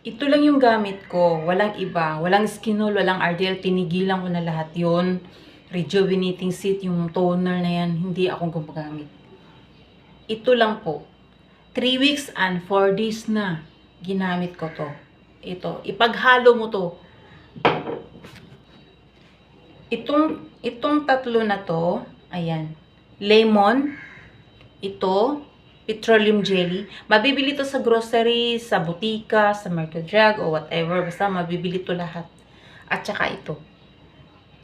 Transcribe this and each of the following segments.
Ito lang yung gamit ko, walang iba, walang Skinol, walang Ardell, tinigilan ko na lahat yon. Rejuvenating Seat, yung toner na yan, hindi ako gumagamit. Ito lang po, 3 weeks and 4 days na ginamit ko to. Ito, ipaghalo mo to. Itong tatlo na to, ayan, lemon, ito, petroleum jelly. Mabibili to sa grocery, sa butika, sa Mercadrug o whatever. Basta mabibili to lahat. At saka ito.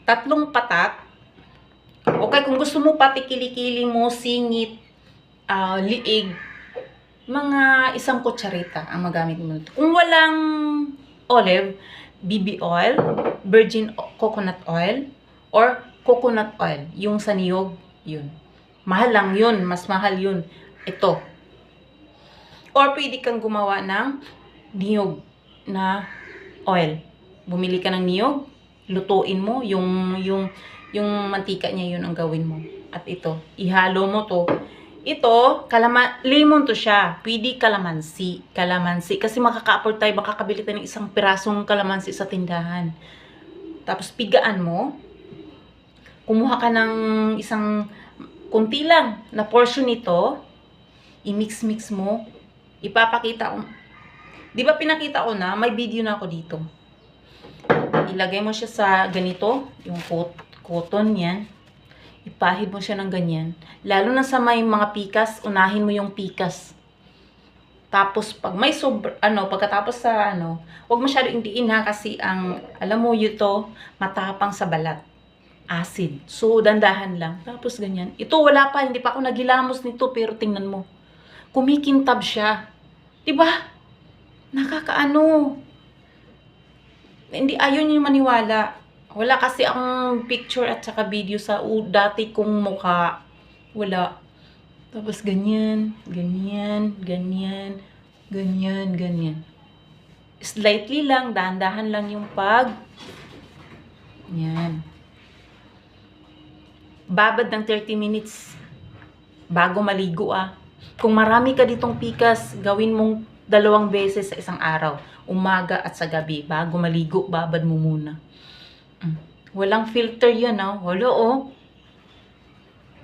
Tatlong patak. Okay, kung gusto mo pati kilikili mo, singit, liig, mga isang kutsarita ang magamit mo. Kung walang olive, BB oil, virgin coconut oil, or coconut oil, yung sa niyog, yun. Mahal lang yun, mas mahal yun. Ito. Or pwede kang gumawa ng niyog na oil. Bumili ka ng niyog, lutuin mo, yung mantika niya, yun ang gawin mo. At ito, ihalo mo to. Ito, lemon to siya. Pwede kalamansi. Kalamansi. Kasi makaka-afford tayo, makakabili tayo ng isang pirasong kalamansi sa tindahan. Tapos pigaan mo. Kumuha ka ng isang kunti lang na portion nito, i-mix-mix mo, ipapakita ko. Di ba pinakita ko na, may video na ako dito. Ilagay mo siya sa ganito, yung cotton yan. Ipahid mo siya ng ganyan. Lalo na sa may mga pikas, unahin mo yung pikas. Tapos pag may pagkatapos sa huwag masyado indiin ha, kasi alam mo yuto, matapang sa balat. Acid. So, dandahan lang. Tapos, ganyan. Ito, wala pa. Hindi pa ako nagilamos nito. Pero, tingnan mo. Kumikintab siya. Diba? Nakakaano. Hindi, ayun yung maniwala. Wala kasi akong picture at saka video sa dati kong mukha. Wala. Tapos, ganyan. Ganyan. Ganyan. Ganyan. Ganyan. Slightly lang. Dahan-dahan lang yung yan. Babad ng 30 minutes bago maligo Kung marami ka ditong pikas, gawin mong 2 beses sa isang araw. Umaga at sa gabi. Bago maligo, babad mo muna. Walang filter yan Wala